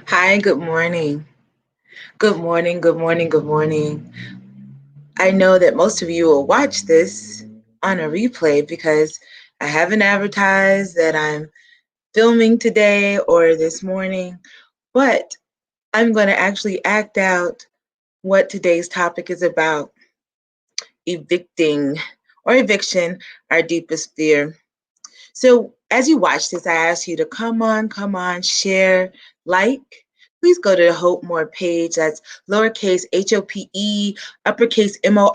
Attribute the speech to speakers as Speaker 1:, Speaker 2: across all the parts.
Speaker 1: Hi, good morning. Good morning, good morning, good morning. I know that most of you will watch this on a replay because I haven't advertised that I'm filming today or this morning, but I'm going to actually act out what today's topic is about: evicting or eviction, our deepest fear. So as you watch this, I ask you to come on, share, like. Please go to the Hope More page. That's lowercase HOPE, uppercase MORE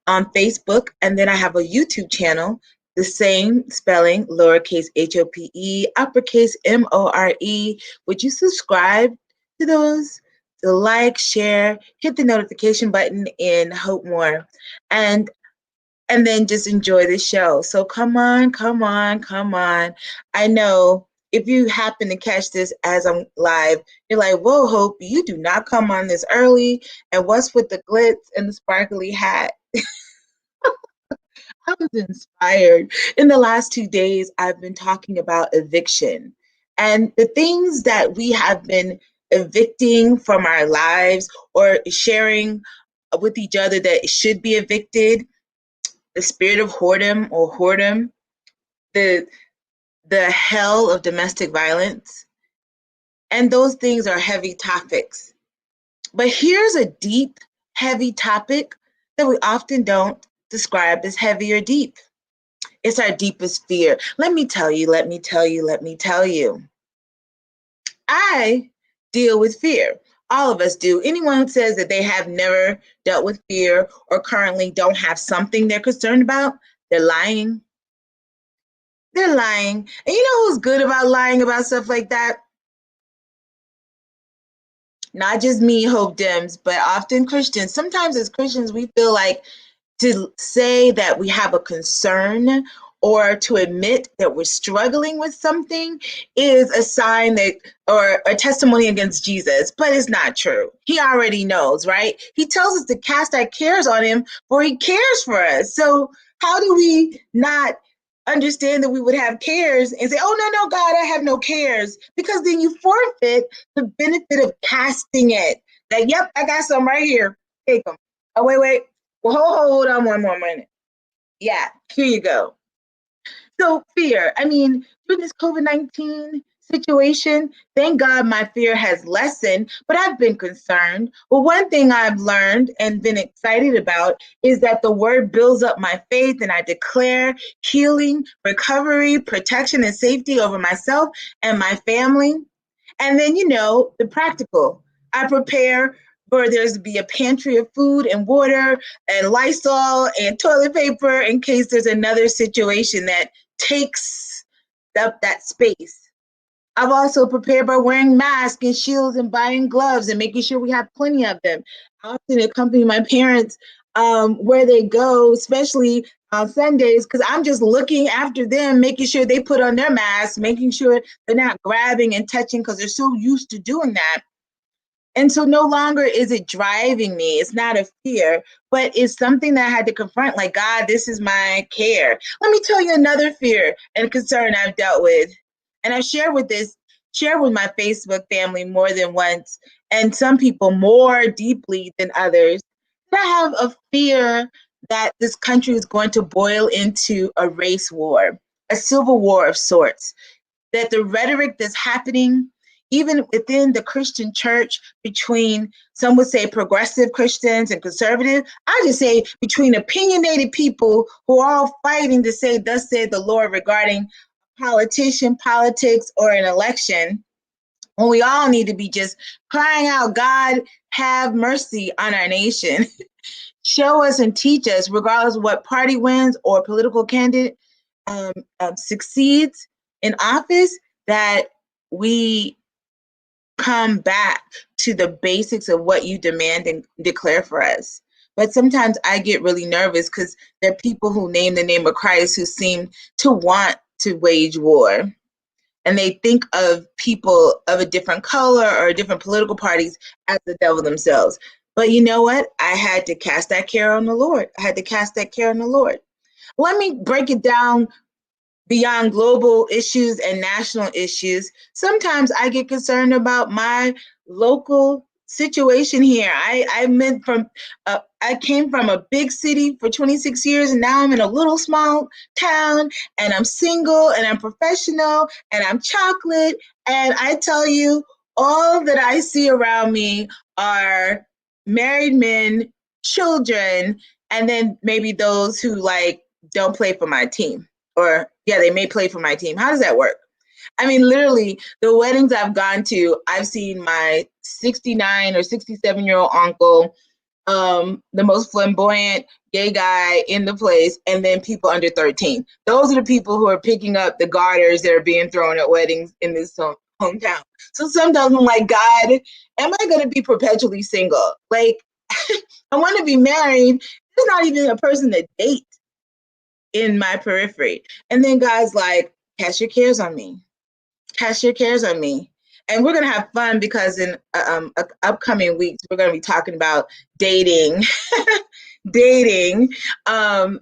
Speaker 1: on Facebook. And then I have a YouTube channel, the same spelling, lowercase HOPE, uppercase MORE. Would you subscribe to those? To like, share, hit the notification button in Hope More. And then just enjoy the show. So come on, come on, come on. I know if you happen to catch this as I'm live, you're like, whoa, Hope, you do not come on this early. And what's with the glitz and the sparkly hat? I was inspired. In the last 2 days, I've been talking about eviction and the things that we have been evicting from our lives or sharing with each other that should be evicted. The spirit of whoredom, the the hell of domestic violence, and those things are heavy topics. But here's a deep, heavy topic that we often don't describe as heavy or deep. It's our deepest fear. Let me tell you, let me tell you, let me tell you. I deal with fear. All of us do. Anyone who says that they have never dealt with fear or currently don't have something they're concerned about, they're lying. They're lying. And you know who's good about lying about stuff like that? Not just me, Hope Dems, but often Christians. Sometimes as Christians, we feel like to say that we have a concern or to admit that we're struggling with something is a sign that or a testimony against Jesus, but it's not true. He already knows, right? He tells us to cast our cares on him, for he cares for us. So how do we not understand that we would have cares and say, oh, no, God, I have no cares? Because then you forfeit the benefit of casting it. That, yep, I got some right here. Take them. Oh, wait. Well, hold on one more minute. Yeah, here you go. So fear, I mean, through this COVID-19 situation, thank God my fear has lessened, but I've been concerned. Well, one thing I've learned and been excited about is that the word builds up my faith, and I declare healing, recovery, protection, and safety over myself and my family. And then, the practical. I prepare for there's to be a pantry of food and water and Lysol and toilet paper in case there's another situation that takes up that space. I've also prepared by wearing masks and shields and buying gloves and making sure we have plenty of them. I often accompany my parents where they go, especially on Sundays, because I'm just looking after them, making sure they put on their masks, making sure they're not grabbing and touching because they're so used to doing that. And so no longer is it driving me. It's not a fear, but it's something that I had to confront, like, God, this is my care. Let me tell you another fear and concern I've dealt with. And I've shared with my Facebook family more than once, and some people more deeply than others. I have a fear that this country is going to boil into a race war, a civil war of sorts, that the rhetoric that's happening even within the Christian church between, some would say, progressive Christians and conservative, I just say between opinionated people who are all fighting to say, thus said the Lord, regarding politician, politics, or an election, when we all need to be just crying out, God, have mercy on our nation. Show us and teach us, regardless of what party wins or political candidate succeeds in office, that we come back to the basics of what you demand and declare for us. But sometimes I get really nervous because there are people who name the name of Christ who seem to want to wage war. And they think of people of a different color or different political parties as the devil themselves. But you know what? I had to cast that care on the Lord. I had to cast that care on the Lord. Let me break it down beyond global issues and national issues, sometimes I get concerned about my local situation here. I came from a big city for 26 years, and now I'm in a little small town, and I'm single, and I'm professional, and I'm chocolate. And I tell you, all that I see around me are married men, children, and then maybe those who like don't play for my team, or yeah, they may play for my team. How does that work? I mean, literally, the weddings I've gone to, I've seen my 69 or 67-year-old uncle, the most flamboyant gay guy in the place, and then people under 13. Those are the people who are picking up the garters that are being thrown at weddings in this hometown. So sometimes I'm like, God, am I going to be perpetually single? Like, I want to be married. There's not even a person to date in my periphery. And then God's like, cast your cares on me. Cast your cares on me. And we're going to have fun because in upcoming weeks, we're going to be talking about dating, dating, and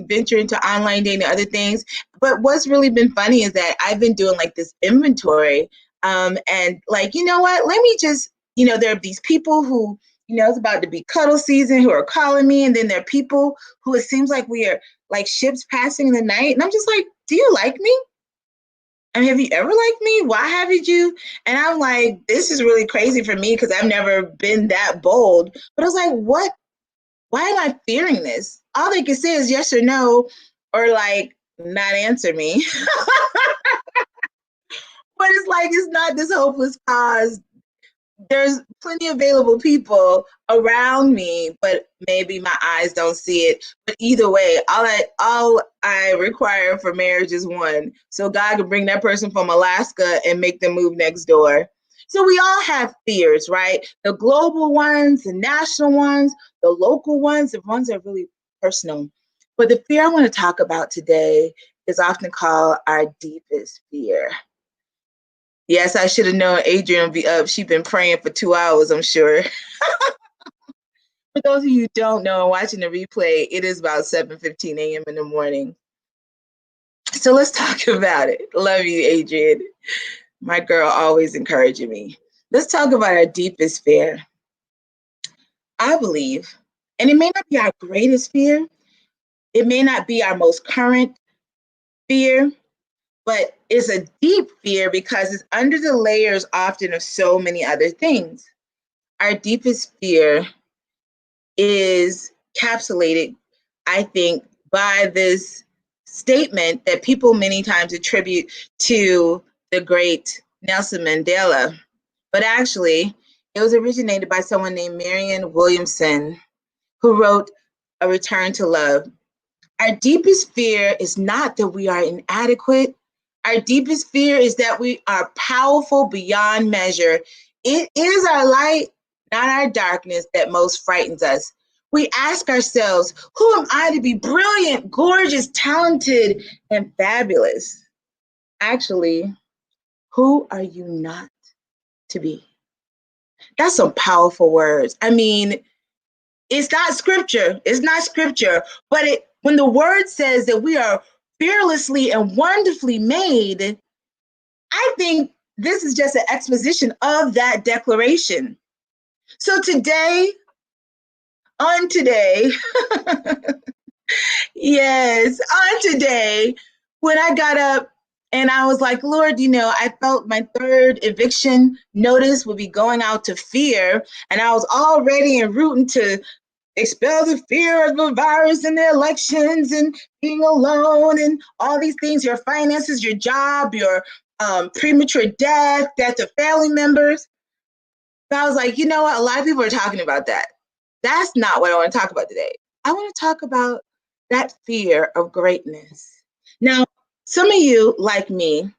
Speaker 1: venture into online dating and other things. But what's really been funny is that I've been doing like this inventory, and like, you know what, let me just, there are these people who, it's about to be cuddle season, who are calling me. And then there are people who it seems like we are like ships passing in the night. And I'm just like, do you like me? And have you ever liked me? Why haven't you? And I'm like, this is really crazy for me because I've never been that bold. But I was like, what? Why am I fearing this? All they can say is yes or no, or like not answer me. But it's like, it's not this hopeless cause. There's plenty available people around me, but maybe my eyes don't see it. But either way, all I require for marriage is one. So God can bring that person from Alaska and make them move next door. So we all have fears, right? The global ones, the national ones, the local ones, the ones that are really personal. But the fear I want to talk about today is often called our deepest fear. Yes, I should have known Adrienne would be up. She's been praying for 2 hours, I'm sure. For those of you who don't know and watching the replay, it is about 7:15 a.m. in the morning. So let's talk about it. Love you, Adrienne. My girl always encouraging me. Let's talk about our deepest fear. I believe, and it may not be our greatest fear, it may not be our most current fear, but it's a deep fear because it's under the layers often of so many other things. Our deepest fear is capsulated, I think, by this statement that people many times attribute to the great Nelson Mandela. But actually, it was originated by someone named Marianne Williamson, who wrote A Return to Love. Our deepest fear is not that we are inadequate. Our deepest fear is that we are powerful beyond measure. It is our light, not our darkness, that most frightens us. We ask ourselves, who am I to be brilliant, gorgeous, talented, and fabulous? Actually, who are you not to be? That's some powerful words. I mean, it's not scripture. It's not scripture. But when the word says that we are fearlessly and wonderfully made, I think this is just an exposition of that declaration. So today, yes, on today, when I got up and I was like, Lord, I felt my third eviction notice would be going out to fear. And I was already and rooting to expel the fear of the virus and the elections and being alone and all these things, your finances, your job, your premature death of family members. But I was like, you know what? A lot of people are talking about that. That's not what I want to talk about today. I want to talk about that fear of greatness. Now, some of you, like me,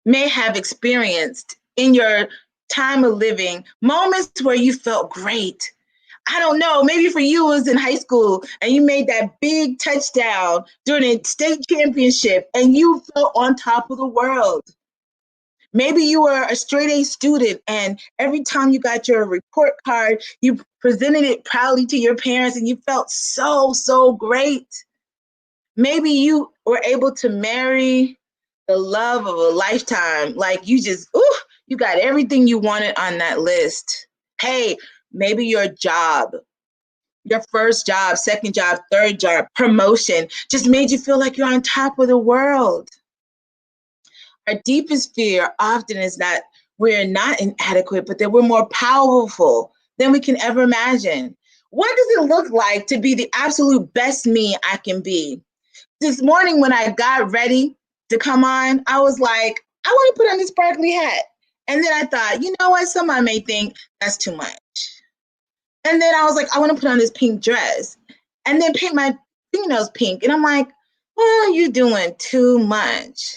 Speaker 1: may have experienced in your time of living moments where you felt great. I don't know, maybe for you it was in high school and you made that big touchdown during a state championship and you felt on top of the world. Maybe you were a straight A student and every time you got your report card, you presented it proudly to your parents and you felt so, so great. Maybe you were able to marry the love of a lifetime. Like you just, ooh, you got everything you wanted on that list. Hey, maybe your job, your first job, second job, third job, promotion just made you feel like you're on top of the world. Our deepest fear often is that we're not inadequate, but that we're more powerful than we can ever imagine. What does it look like to be the absolute best me I can be? This morning when I got ready to come on, I was like, I want to put on this sparkly hat. And then I thought, you know what? Somebody may think that's too much. And then I was like, I want to put on this pink dress and then paint my fingernails pink. And I'm like, well, you're doing too much.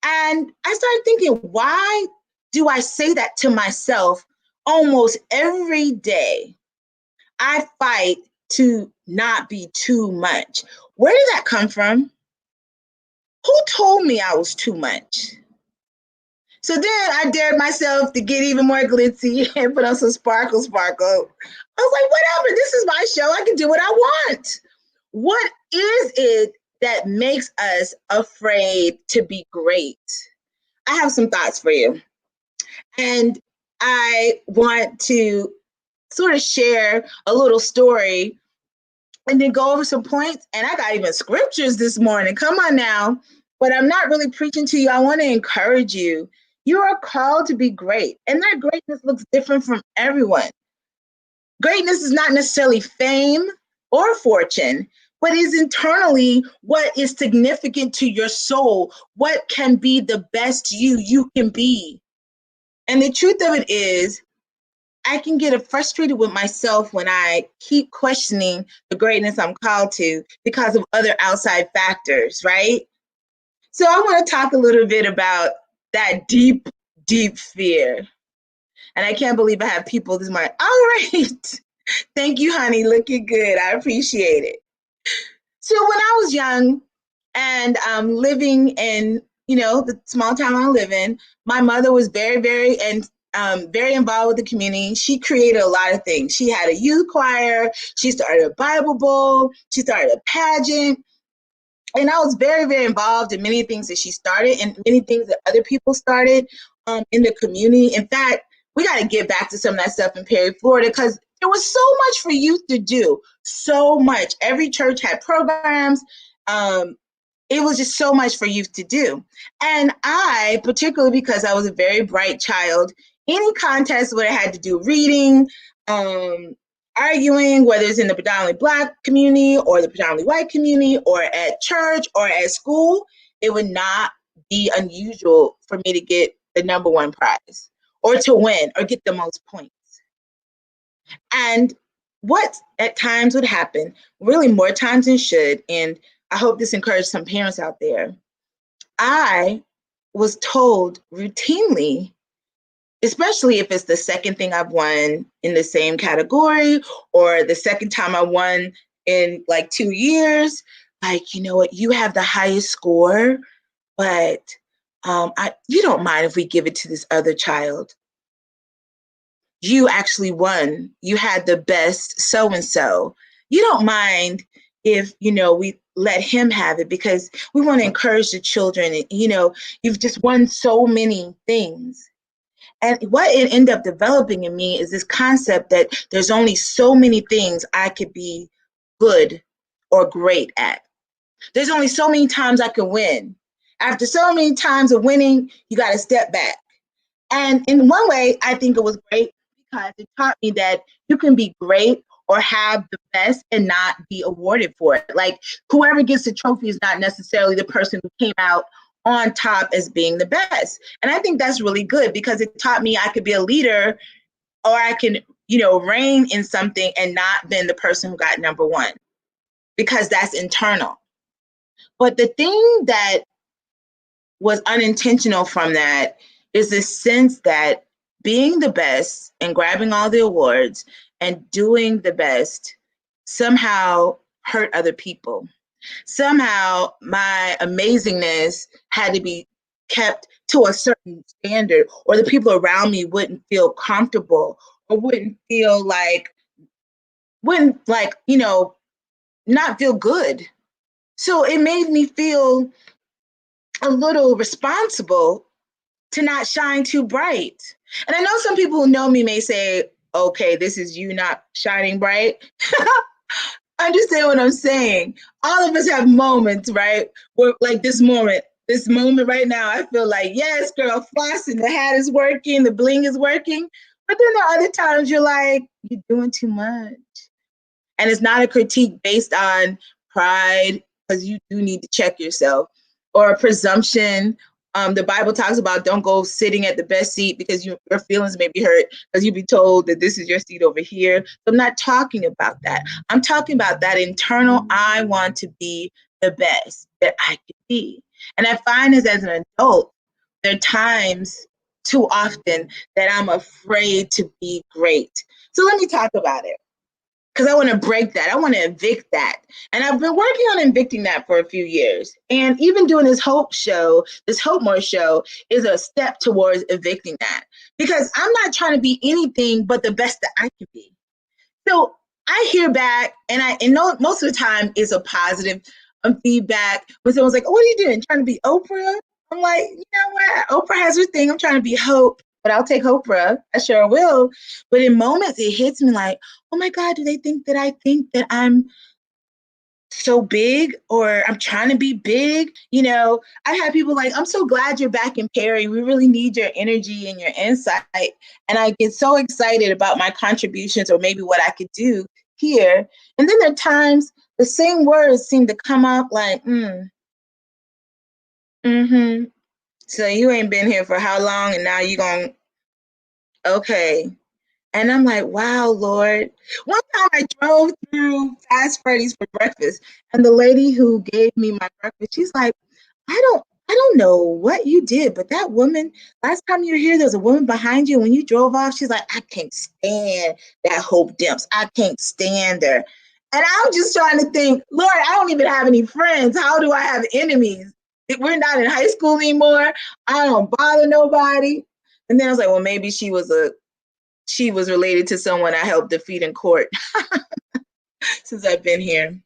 Speaker 1: And I started thinking, why do I say that to myself almost every day? I fight to not be too much. Where did that come from? Who told me I was too much? So then I dared myself to get even more glitzy and put on some sparkle. I was like, whatever, this is my show. I can do what I want. What is it that makes us afraid to be great? I have some thoughts for you. And I want to sort of share a little story and then go over some points. And I got even scriptures this morning. Come on now. But I'm not really preaching to you. I want to encourage you. You are called to be great. And that greatness looks different from everyone. Greatness is not necessarily fame or fortune, but is internally what is significant to your soul. What can be the best you can be. And the truth of it is, I can get frustrated with myself when I keep questioning the greatness I'm called to because of other outside factors, right? So I want to talk a little bit about that deep, deep fear. And I can't believe I have people this morning. All right. Thank you, honey. Looking good. I appreciate it. So when I was young and living in, the small town I live in, my mother was very involved with the community. She created a lot of things. She had a youth choir. She started a Bible Bowl. She started a pageant. And I was very, very involved in many things that she started and many things that other people started in the community. In fact, we got to get back to some of that stuff in Perry, Florida, because there was so much for youth to do. So much. Every church had programs. It was just so much for youth to do. And I, particularly because I was a very bright child, any contest where I had to do reading, arguing, whether it's in the predominantly Black community or the predominantly white community or at church or at school, it would not be unusual for me to get the number one prize or to win or get the most points. And what at times would happen, really more times than should, and I hope this encourages some parents out there, I was told routinely, especially if it's the second thing I've won in the same category or the second time I won in like 2 years, like, you know what, you have the highest score, but you don't mind if we give it to this other child. You actually won. You had the best so-and-so. You don't mind if, we let him have it because we want to encourage the children. And, you've just won so many things. And what it ended up developing in me is this concept that there's only so many things I could be good or great at. There's only so many times I can win. After so many times of winning, you got to step back. And in one way, I think it was great because it taught me that you can be great or have the best and not be awarded for it. Like whoever gets the trophy is not necessarily the person who came out on top as being the best. And I think that's really good because it taught me I could be a leader or I can, reign in something and not been the person who got number one because that's internal. But the thing that was unintentional from that is this sense that being the best and grabbing all the awards and doing the best somehow hurt other people. Somehow my amazingness had to be kept to a certain standard, or the people around me wouldn't feel comfortable or wouldn't not feel good. So it made me feel a little responsible to not shine too bright. And I know some people who know me may say, okay, this is you not shining bright. Understand what I'm saying? All of us have moments, right? Where, like this moment right now, I feel like, yes, girl, flossing, the hat is working, the bling is working. But then there are other times you're like, you're doing too much. And it's not a critique based on pride, because you do need to check yourself, or a presumption. The Bible talks about don't go sitting at the best seat because your feelings may be hurt because you'll be told that this is your seat over here. So I'm not talking about that. I'm talking about that internal, I want to be the best that I could be. And I find as an adult, there are times too often that I'm afraid to be great. So let me talk about it, because I want to break that. I want to evict that. And I've been working on evicting that for a few years. And even doing this Hope show, this Hope More show, is a step towards evicting that. Because I'm not trying to be anything but the best that I can be. So I hear back, and know most of the time it's a positive feedback. When someone's like, oh, what are you doing? Trying to be Oprah? I'm like, you know what? Oprah has her thing. I'm trying to be Hope, but I'll take Oprah. I sure will. But in moments, it hits me like, oh my God, do they think that I think that I'm so big, or I'm trying to be big? I had people like, I'm so glad you're back in Perry. We really need your energy and your insight. And I get so excited about my contributions, or maybe what I could do here. And then there are times the same words seem to come up like, mm-hmm. So you ain't been here for how long, and now you going, okay. And I'm like, wow, Lord. One time I drove through Fast Freddy's for breakfast, and the lady who gave me my breakfast, she's like, I don't know what you did, but that woman, last time you were here, there was a woman behind you. When you drove off, she's like, I can't stand that Hope Demps. I can't stand her. And I'm just trying to think, Lord, I don't even have any friends. How do I have enemies? We're not in high school anymore. I don't bother nobody. And then I was like, well, maybe she was related to someone I helped defeat in court since I've been here.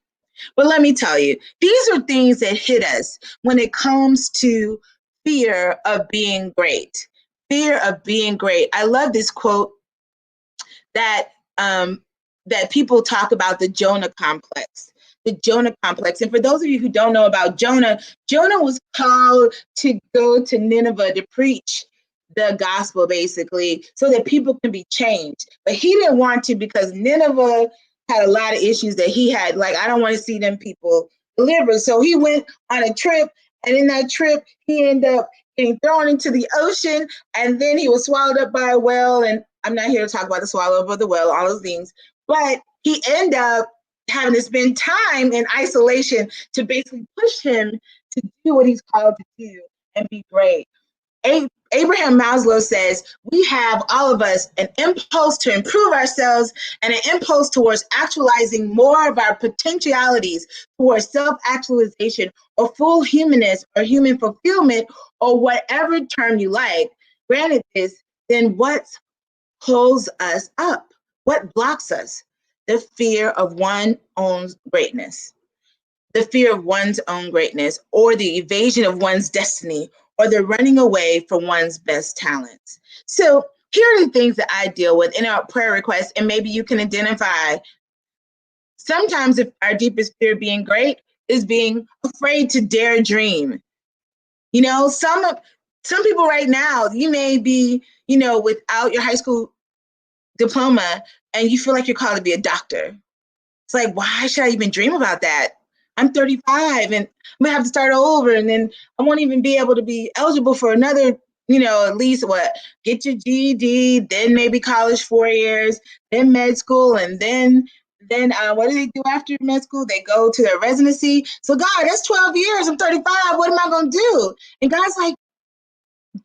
Speaker 1: But let me tell you, these are things that hit us when it comes to fear of being great. Fear of being great. I love this quote that that people talk about, the Jonah complex. The Jonah complex. And for those of you who don't know about Jonah, Jonah was called to go to Nineveh to preach the gospel, basically, so that people can be changed. But he didn't want to, because Nineveh had a lot of issues that he had. Like, I don't want to see them people delivered. So he went on a trip, and in that trip, he ended up getting thrown into the ocean, and then he was swallowed up by a whale. And I'm not here to talk about the swallow up of the whale, all those things, but he ended up having to spend time in isolation to basically push him to do what he's called to do and be great. Abraham Maslow says we have, all of us, an impulse to improve ourselves and an impulse towards actualizing more of our potentialities, towards self-actualization or full humanness or human fulfillment, or whatever term you like. Granted this, then what pulls us up? What blocks us? The fear of one's own greatness. The fear of one's own greatness, or the evasion of one's destiny, or the running away from one's best talents. So here are the things that I deal with in our prayer requests, and maybe you can identify. Sometimes if our deepest fear of being great is being afraid to dare dream. Some people right now, you may be, without your high school diploma, and you feel like you're called to be a doctor. It's like, why should I even dream about that? I'm 35 and I'm gonna have to start over, and then I won't even be able to be eligible for another, at least get your GED, then maybe college 4 years, then med school, and then what do they do after med school? They go to their residency. So God, that's 12 years. I'm 35. What am I gonna do? And God's like,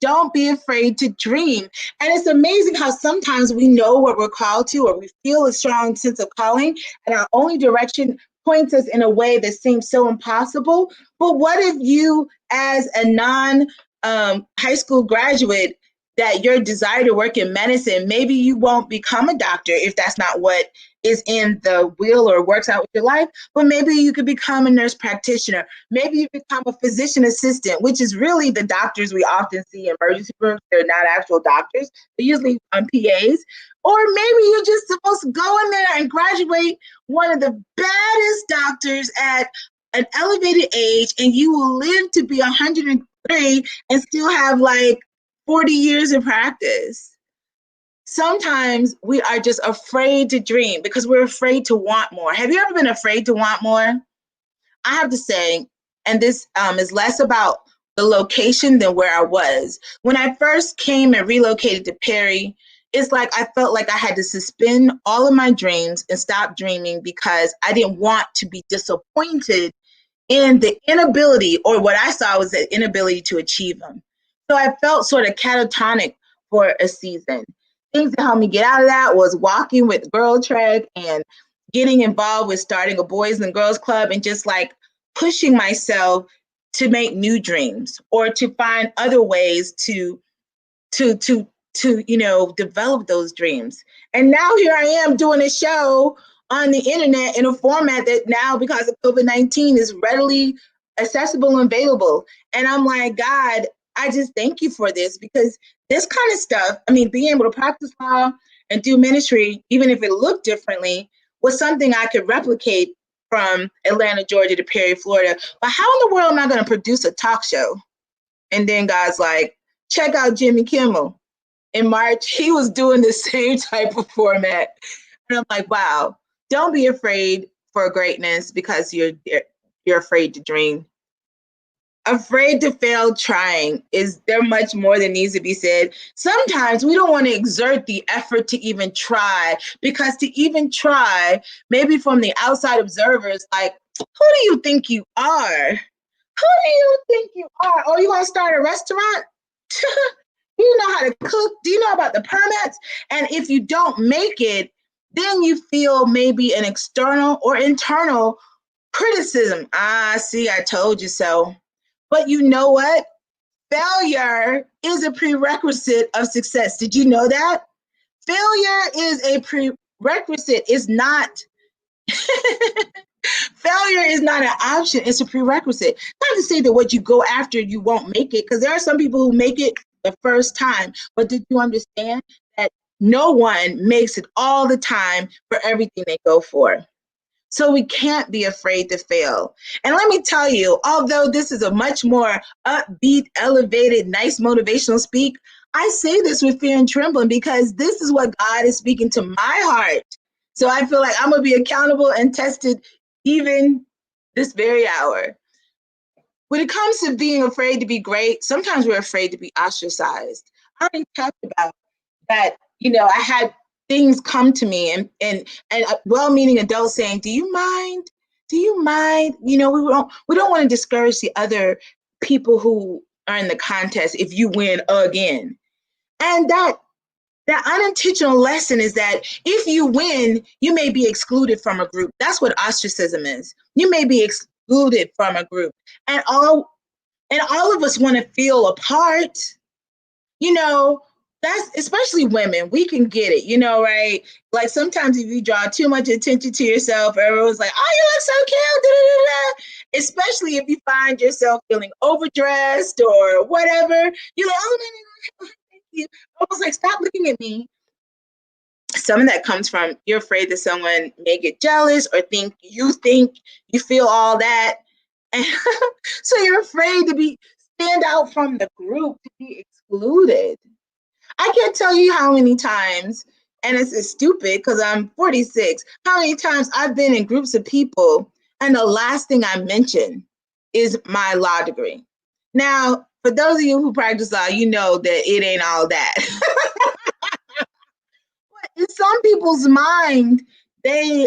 Speaker 1: don't be afraid to dream. And it's amazing how sometimes we know what we're called to, or we feel a strong sense of calling, and our only direction points us in a way that seems so impossible. But what if you, as a non high school graduate, that your desire to work in medicine, maybe you won't become a doctor if that's not what is in the will or works out with your life, but maybe you could become a nurse practitioner. Maybe you become a physician assistant, which is really the doctors we often see in emergency rooms. They're not actual doctors, they're usually PAs. Or maybe you're just supposed to go in there and graduate one of the baddest doctors at an elevated age, and you will live to be 103 and still have like 40 years of practice. Sometimes we are just afraid to dream because we're afraid to want more. Have you ever been afraid to want more? I have to say, and this is less about the location than where I was. When I first came and relocated to Perry, it's like I felt like I had to suspend all of my dreams and stop dreaming because I didn't want to be disappointed in the inability, or what I saw was the inability to achieve them. So I felt sort of catatonic for a season. Things that helped me get out of that was walking with Girl Trek and getting involved with starting a boys and girls club and just like pushing myself to make new dreams or to find other ways to to develop those dreams. And now here I am doing a show on the internet in a format that now, because of COVID-19, is readily accessible and available. And I'm like, God, I just thank you for this, because this kind of stuff, I mean, being able to practice law and do ministry, even if it looked differently, was something I could replicate from Atlanta, Georgia to Perry, Florida. But how in the world am I going to produce a talk show? And then God's like, check out Jimmy Kimmel. In March, he was doing the same type of format. And I'm like, wow, don't be afraid for greatness because you're afraid to dream. Afraid to fail trying. Is there much more that needs to be said? Sometimes we don't want to exert the effort to even try, because to even try, maybe from the outside observers, like, who do you think you are? Who do you think you are? Oh, you want to start a restaurant? Do you know how to cook? Do you know about the permits? And if you don't make it, then you feel maybe an external or internal criticism. Ah, see, I told you so. But you know what? Failure is a prerequisite of success. Did you know that? Failure is a prerequisite. It's not. Failure is not an option. It's a prerequisite. Not to say that what you go after, you won't make it, because there are some people who make it the first time. But did you understand that no one makes it all the time for everything they go for? So we can't be afraid to fail. And let me tell you, although this is a much more upbeat, elevated, nice motivational speak, I say this with fear and trembling, because this is what God is speaking to my heart. So I feel like I'm going to be accountable and tested even this very hour. When it comes to being afraid to be great, sometimes we're afraid to be ostracized. I already talked about that. I had things come to me, and well-meaning adults saying, "Do you mind? Do you mind?" We don't want to discourage the other people who are in the contest if you win again. And that unintentional lesson is that if you win, you may be excluded from a group. That's what ostracism is. You may be excluded from a group, and all of us want to feel a part. That's especially women. We can get it, right? Like sometimes if you draw too much attention to yourself, everyone's like, "Oh, you look so cute." Da, da, da, da. Especially if you find yourself feeling overdressed or whatever. You're like, "Oh, no, thank you." I was like, "Stop looking at me." Some of that comes from you're afraid that someone may get jealous or think you feel all that. And so you're afraid to stand out from the group, to be excluded. I can't tell you how many times, and it's stupid because I'm 46, how many times I've been in groups of people and the last thing I mention is my law degree. Now, for those of you who practice law, you know that it ain't all that. But in some people's mind, they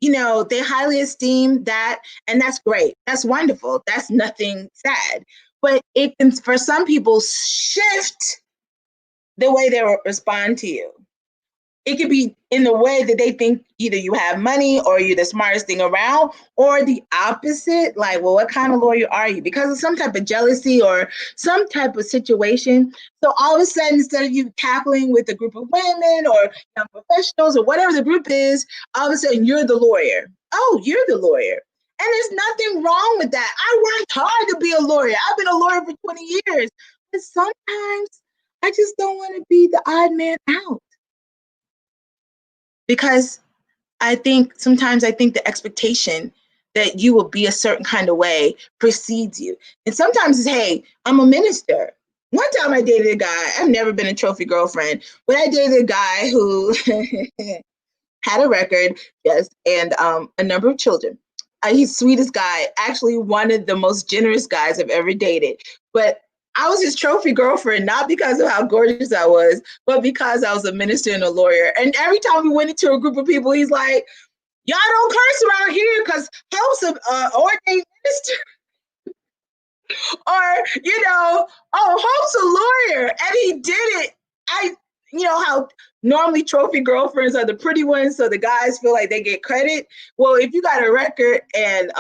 Speaker 1: highly esteem that, and that's great. That's wonderful. That's nothing sad. But it can, for some people, shift the way they respond to you. It could be in the way that they think either you have money or you're the smartest thing around, or the opposite. Like, well, what kind of lawyer are you? Because of some type of jealousy or some type of situation. So all of a sudden, instead of you tackling with a group of women or young professionals or whatever the group is, all of a sudden you're the lawyer. Oh, you're the lawyer. And there's nothing wrong with that. I worked hard to be a lawyer. I've been a lawyer for 20 years. But sometimes I just don't want to be the odd man out. Because I think the expectation that you will be a certain kind of way precedes you. And sometimes it's, hey, I'm a minister. One time I dated a guy, I've never been a trophy girlfriend, but I dated a guy who had a record, yes, and a number of children. He's the sweetest guy, actually one of the most generous guys I've ever dated. But I was his trophy girlfriend, not because of how gorgeous I was, but because I was a minister and a lawyer. And every time we went into a group of people, he's like, y'all don't curse around here because Hope's an ordained minister. Or, oh, Hope's a lawyer. And he did it. How normally trophy girlfriends are the pretty ones, so the guys feel like they get credit. Well, if you got a record and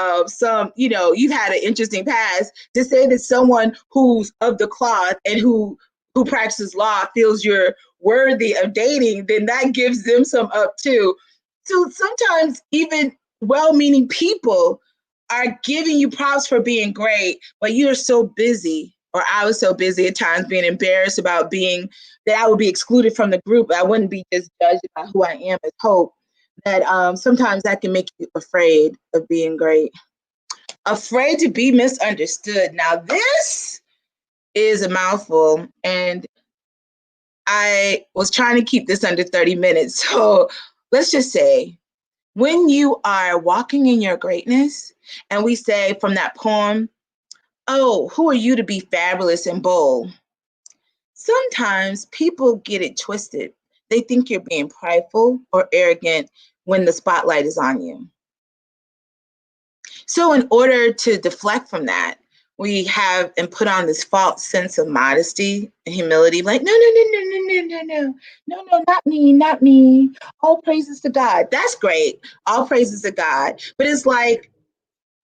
Speaker 1: you've had an interesting past, to say that someone who's of the cloth and who practices law feels you're worthy of dating, then that gives them some up too. So sometimes even well-meaning people are giving you props for being great, but you're so busy, or I was so busy at times being embarrassed about being that I would be excluded from the group. I wouldn't be just judged by who I am as Hope. That sometimes that can make you afraid of being great, afraid to be misunderstood. Now this is a mouthful, and I was trying to keep this under 30 minutes. So let's just say, when you are walking in your greatness, and we say from that poem, oh, who are you to be fabulous and bold? Sometimes people get it twisted. They think you're being prideful or arrogant when the spotlight is on you. So in order to deflect from that, we have and put on this false sense of modesty and humility, like, no, no, no, no, no, no, no, no, no, not me, not me. All praises to God. That's great. All praises to God. But it's like,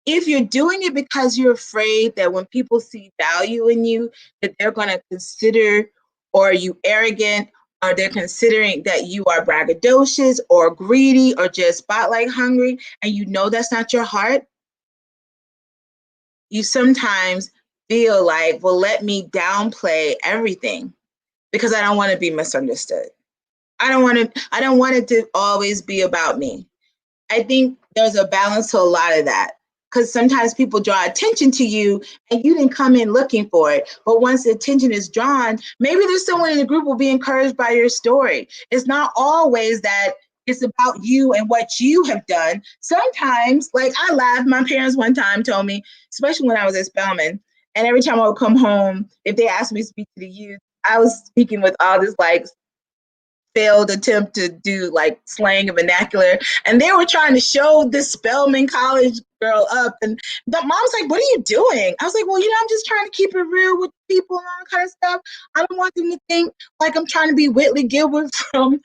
Speaker 1: if you're doing it because you're afraid that when people see value in you, that they're going to consider, or you arrogant, or they're considering that you are braggadocious or greedy or just spotlight hungry, and you know that's not your heart, you sometimes feel like, well, let me downplay everything because I don't want to be misunderstood. I don't want it to always be about me. I think there's a balance to a lot of that, because sometimes people draw attention to you and you didn't come in looking for it. But once the attention is drawn, maybe there's someone in the group will be encouraged by your story. It's not always that it's about you and what you have done. Sometimes, like, I laughed. My parents one time told me, especially when I was at Spelman, and every time I would come home, if they asked me to speak to the youth, I was speaking with all this like failed attempt to do like slang and vernacular, and they were trying to show this Spelman College girl up, and the mom's like, what are you doing? I was like, well, I'm just trying to keep it real with people and all that kind of stuff. I don't want them to think like I'm trying to be Whitley Gilbert from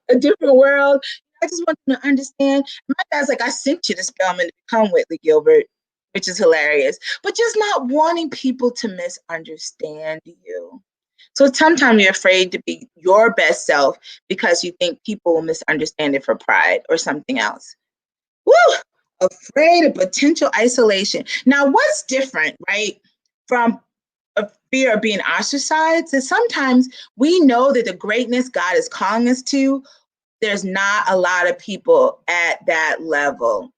Speaker 1: a different world. I just want them to understand. My dad's like, I sent you to Spelman to become Whitley Gilbert, which is hilarious, but just not wanting people to misunderstand you. So sometimes you're afraid to be your best self because you think people will misunderstand it for pride or something else. Woo! Afraid of potential isolation. Now, what's different, right, from a fear of being ostracized is sometimes we know that the greatness God is calling us to, there's not a lot of people at that level.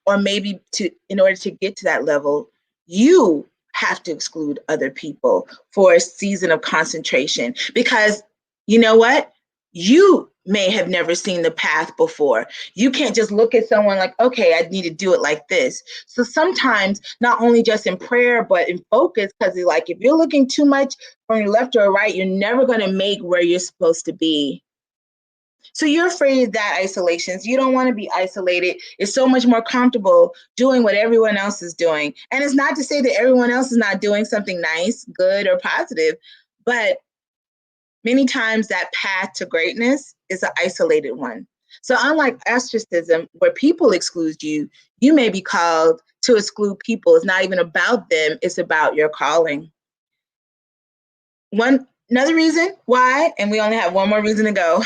Speaker 1: Or maybe in order to get to that level, you have to exclude other people for a season of concentration, because you know what? You may have never seen the path before. You can't just look at someone like, okay, I need to do it like this. So sometimes, not only just in prayer, but in focus, because like, if you're looking too much from your left or right, you're never going to make where you're supposed to be. So you're afraid of that isolation. You don't want to be isolated. It's so much more comfortable doing what everyone else is doing. And it's not to say that everyone else is not doing something nice, good, or positive, but Many times that path to greatness is an isolated one. So unlike ostracism, where people exclude you, you may be called to exclude people. It's not even about them, it's about your calling. Another reason why, and we only have one more reason to go,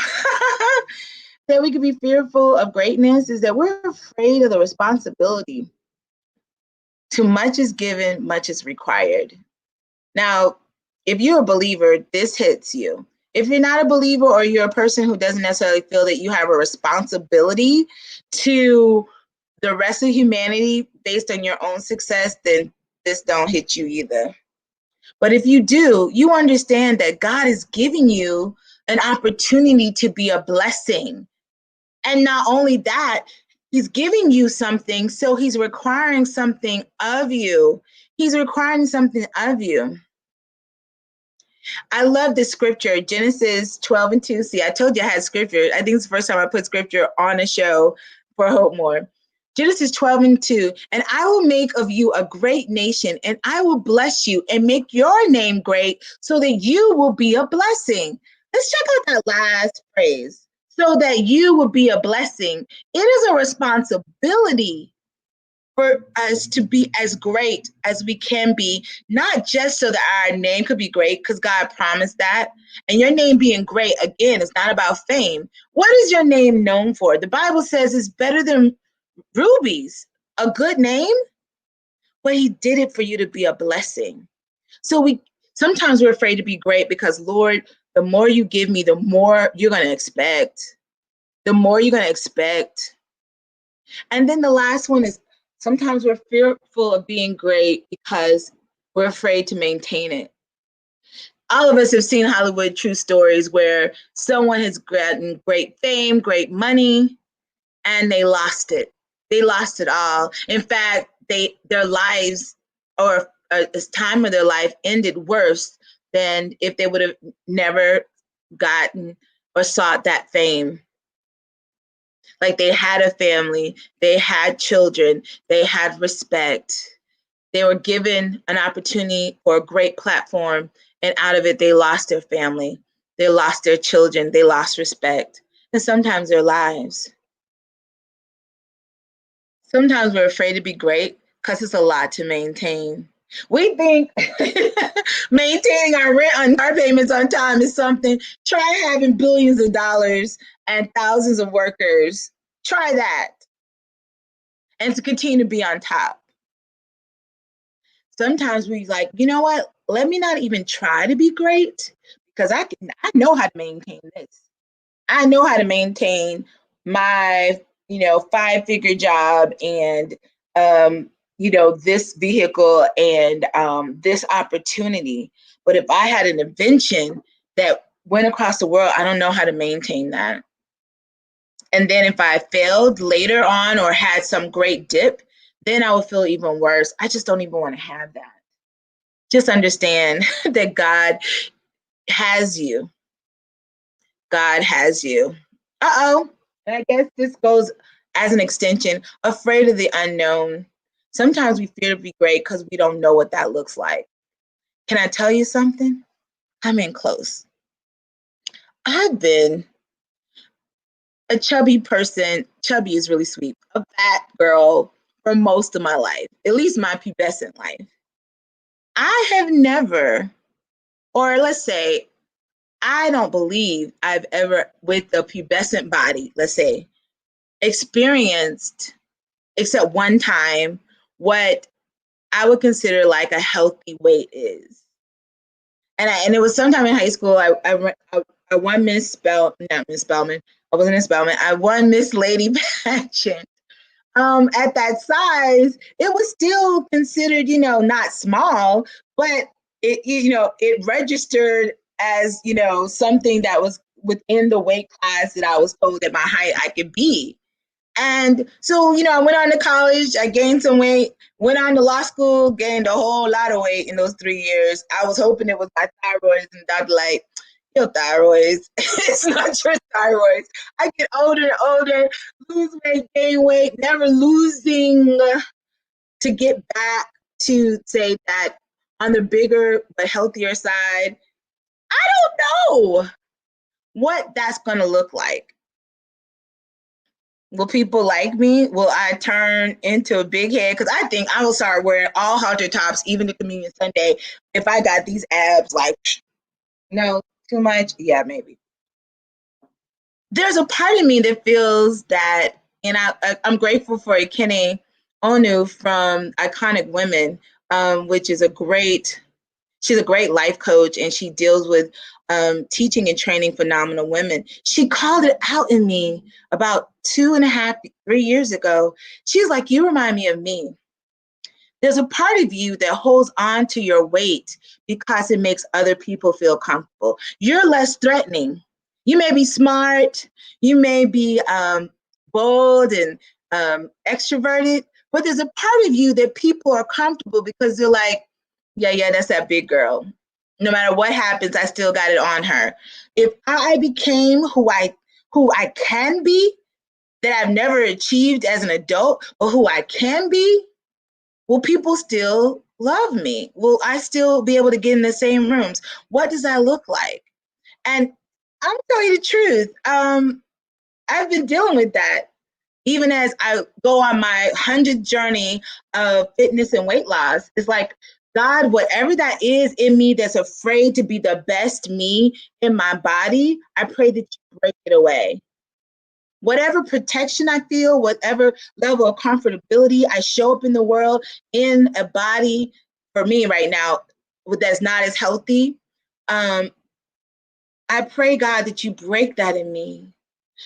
Speaker 1: that we could be fearful of greatness is that we're afraid of the responsibility. Too much is given, much is required. Now, if you're a believer, this hits you. If you're not a believer, or you're a person who doesn't necessarily feel that you have a responsibility to the rest of humanity based on your own success, then this don't hit you either. But if you do, you understand that God is giving you an opportunity to be a blessing. And not only that, he's giving you something, so he's requiring something of you. He's requiring something of you. I love this scripture, Genesis 12:2. See, I told you I had scripture. I think it's the first time I put scripture on a show for Hope More. Genesis 12:2. And I will make of you a great nation, and I will bless you and make your name great so that you will be a blessing. Let's check out that last phrase. So that you will be a blessing. It is a responsibility for us to be as great as we can be, not just so that our name could be great, because God promised that. And your name being great, again, is not about fame. What is your name known for? The Bible says it's better than rubies, a good name, but he did it for you to be a blessing. So sometimes we're afraid to be great because, Lord, the more you give me, the more you're going to expect. The more you're going to expect. And then the last one is sometimes we're fearful of being great because we're afraid to maintain it. All of us have seen Hollywood true stories where someone has gotten great fame, great money, and they lost it. They lost it all. In fact, their lives, or this time of their life, ended worse than if they would have never gotten or sought that fame. Like, they had a family, they had children, they had respect. They were given an opportunity for a great platform, and out of it, they lost their family, they lost their children, they lost respect, and sometimes their lives. Sometimes we're afraid to be great because it's a lot to maintain. We think maintaining our rent and car payments on time is something. Try having billions of dollars and thousands of workers. Try that. And to continue to be on top. Sometimes we like, you know what? Let me not even try to be great because I know how to maintain this. I know how to maintain my, 5-figure job and, this vehicle and this opportunity. But if I had an invention that went across the world, I don't know how to maintain that. And then if I failed later on or had some great dip, then I would feel even worse. I just don't even want to have that. Just understand that God has you. God has you. Uh-oh. And I guess this goes as an extension, afraid of the unknown. Sometimes we fear to be great because we don't know what that looks like. Can I tell you something? I'm in close. I've been a chubby person. Chubby is really sweet. A fat girl for most of my life, at least my pubescent life. I have never, or let's say, I don't believe I've ever, with a pubescent body, let's say, experienced, except one time, what I would consider like a healthy weight is. And it was sometime in high school. I won not Miss Spellman. I wasn't in Spellman. I won Miss Lady pageant. At that size, it was still considered, not small, but it registered as, something that was within the weight class that I was told at my height I could be. And so, I went on to college, I gained some weight, went on to law school, gained a whole lot of weight in those 3 years. I was hoping it was my thyroid, and Dr. like, your thyroid, it's not your thyroid. I get older and older, lose weight, gain weight, never losing to get back to say that on the bigger but healthier side. I don't know what that's going to look like. Will people like me? Will I turn into a big head? Because I think I will start wearing all halter tops, even to Communion Sunday, if I got these abs. Like, no, too much. Yeah, maybe. There's a part of me that feels that, and I'm grateful for Ikene Onu from Iconic Women, which is she's a great life coach, and she deals with teaching and training phenomenal women. She called it out in me about 2.5, 3 years ago. She's like, you remind me of me. There's a part of you that holds on to your weight because it makes other people feel comfortable. You're less threatening. You may be smart, you may be bold and extroverted, but there's a part of you that people are comfortable because they're like, yeah, that's that big girl. No matter what happens, I still got it on her. If I became who I can be, that I've never achieved as an adult, but who I can be, will people still love me? Will I still be able to get in the same rooms? What does that look like? And I'm telling you the truth. I've been dealing with that even as I go on my 100th journey of fitness and weight loss. It's like, God, whatever that is in me that's afraid to be the best me in my body, I pray that you break it away. Whatever protection I feel, whatever level of comfortability I show up in the world in a body, for me right now, that's not as healthy, I pray, God, that you break that in me.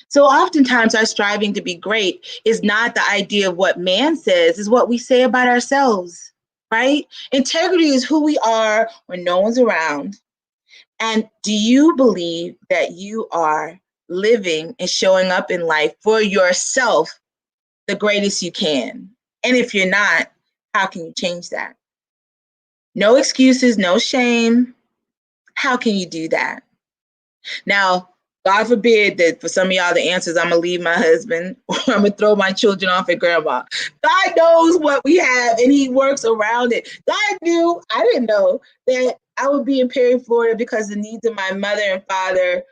Speaker 1: So oftentimes our striving to be great is not the idea of what man says, is what we say about ourselves, right? Integrity is who we are when no one's around. And do you believe that you are living and showing up in life for yourself the greatest you can? And if you're not, how can you change that? No excuses, no shame. How can you do that? Now, God forbid that for some of y'all, the answer is I'm going to leave my husband or I'm going to throw my children off at grandma. God knows what we have and he works around it. God knew, I didn't know, that I would be in Perry, Florida because the needs of my mother and father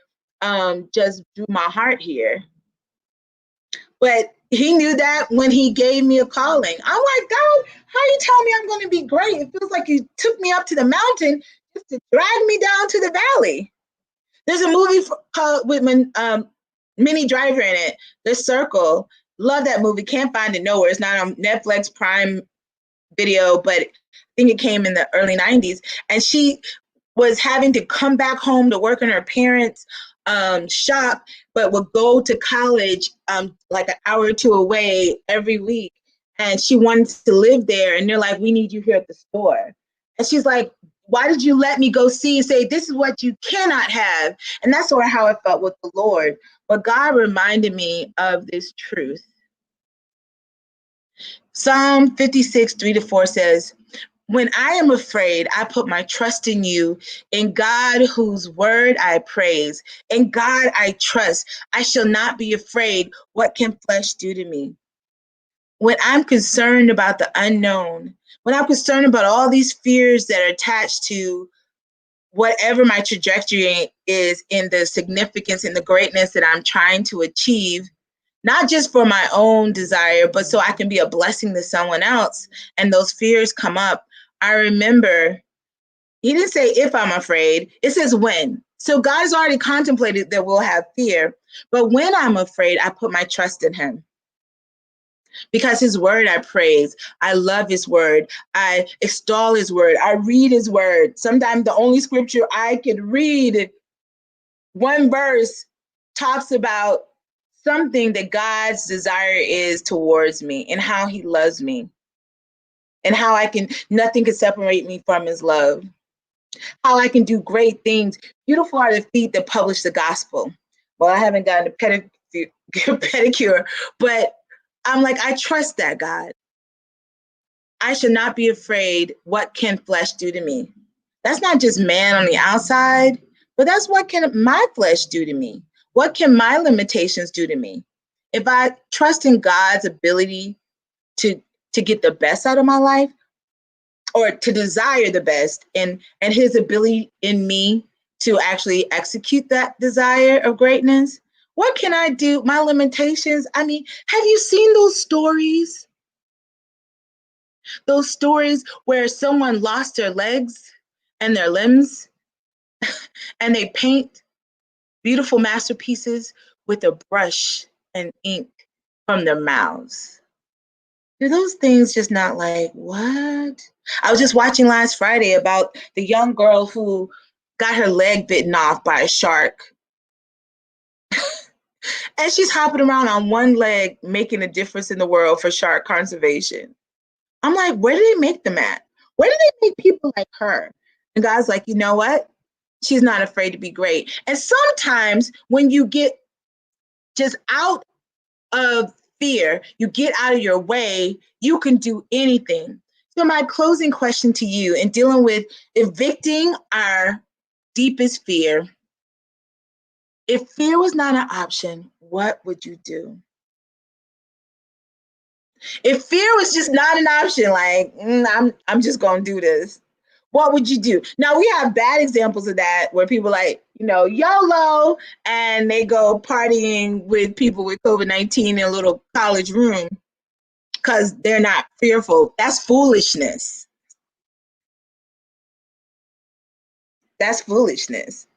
Speaker 1: just drew my heart here. But he knew that when he gave me a calling. I'm like, God, how you tell me I'm going to be great? It feels like you took me up to the mountain just to drag me down to the valley. There's a movie called with Minnie Driver in it, The Circle. Love that movie. Can't find it nowhere. It's not on Netflix, Prime Video, but I think it came in the early 90s. And she was having to come back home to work in her parents' shop, but would go to college like an hour or two away every week. And she wanted to live there. And they're like, we need you here at the store. And she's like, why did you let me go see and say, this is what you cannot have? And that's sort of how I felt with the Lord. But God reminded me of this truth. Psalm 56, 3-4 says, when I am afraid, I put my trust in you, in God whose word I praise. In God I trust. I shall not be afraid. What can flesh do to me? When I'm concerned about the unknown, when I'm concerned about all these fears that are attached to whatever my trajectory is in the significance and the greatness that I'm trying to achieve, not just for my own desire, but so I can be a blessing to someone else, and those fears come up, I remember he didn't say if I'm afraid, it says when. So God has already contemplated that we'll have fear, but when I'm afraid, I put my trust in him. Because his word I praise. I love his word. I extol his word. I read his word. Sometimes the only scripture I can read, one verse talks about something that God's desire is towards me and how he loves me and how nothing can separate me from his love, how I can do great things. Beautiful are the feet that publish the gospel. Well, I haven't gotten a pedicure, but I'm like, I trust that, God. I should not be afraid. What can flesh do to me? That's not just man on the outside, but that's what can my flesh do to me? What can my limitations do to me? If I trust in God's ability to get the best out of my life, or to desire the best, and his ability in me to actually execute that desire of greatness? What can I do? My limitations. I mean, have you seen those stories? Those stories where someone lost their legs and their limbs and they paint beautiful masterpieces with a brush and ink from their mouths. Do those things just not like, what? I was just watching last Friday about the young girl who got her leg bitten off by a shark. And she's hopping around on one leg, making a difference in the world for shark conservation. I'm like, where do they make them at? Where do they make people like her? And God's like, you know what? She's not afraid to be great. And sometimes when you get just out of fear, you get out of your way, you can do anything. So my closing question to you in dealing with evicting our deepest fear, if fear was not an option, what would you do? If fear was just not an option, like I'm just gonna do this, what would you do? Now we have bad examples of that where people like, YOLO, and they go partying with people with COVID-19 in a little college room because they're not fearful. That's foolishness. That's foolishness.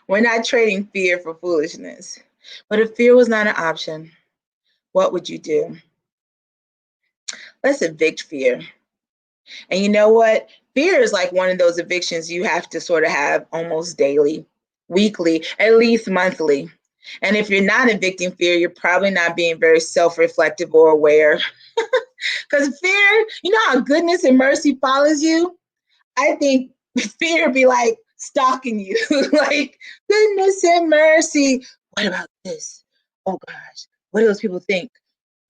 Speaker 1: We're not trading fear for foolishness. But if fear was not an option, what would you do? Let's evict fear. And you know what? Fear is like one of those evictions you have to sort of have almost daily, weekly, at least monthly. And if you're not evicting fear, you're probably not being very self-reflective or aware. Because fear, you know how goodness and mercy follows you? I think fear be like stalking you, like goodness and mercy. What about this? Oh gosh, what do those people think?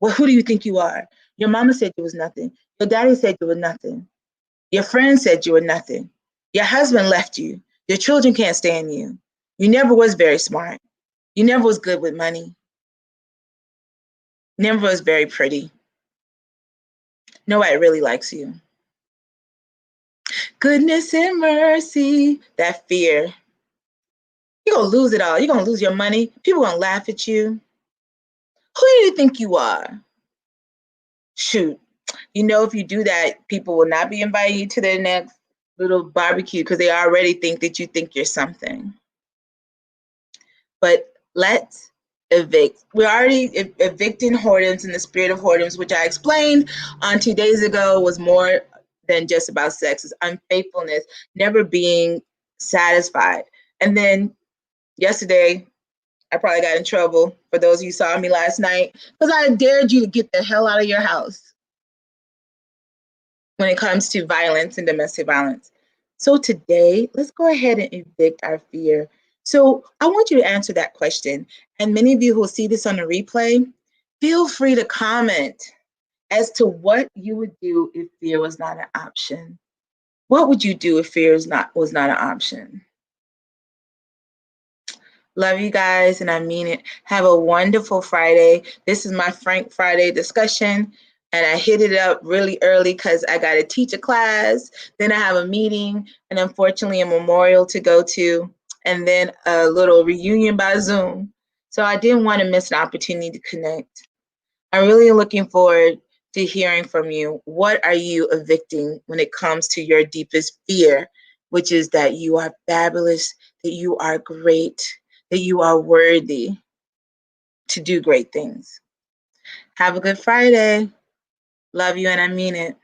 Speaker 1: Well, who do you think you are? Your mama said you was nothing. Your daddy said you were nothing. Your friend said you were nothing. Your husband left you. Your children can't stand you. You never was very smart. You never was good with money. Never was very pretty. Nobody really likes you. Goodness and mercy, that fear. You're going to lose it all. You're going to lose your money. People are going to laugh at you. Who do you think you are? Shoot. If you do that, people will not be inviting you to their next little barbecue because they already think that you think you're something. But let's evict. We're already evicting whoredoms in the spirit of whoredoms, which I explained on 2 days ago was more than just about sex. It's unfaithfulness, never being satisfied. And then yesterday, I probably got in trouble for those of you who saw me last night because I dared you to get the hell out of your house when it comes to violence and domestic violence. So today, let's go ahead and evict our fear. So I want you to answer that question. And many of you who will see this on the replay, feel free to comment as to what you would do if fear was not an option. What would you do if fear was not an option? Love you guys, and I mean it. Have a wonderful Friday. This is my Frank Friday discussion, and I hit it up really early because I got to teach a class, then I have a meeting, and unfortunately a memorial to go to, and then a little reunion by Zoom. So I didn't want to miss an opportunity to connect. I'm really looking forward to hearing from you. What are you evicting when it comes to your deepest fear, which is that you are fabulous, that you are great, that you are worthy to do great things. Have a good Friday. Love you, and I mean it.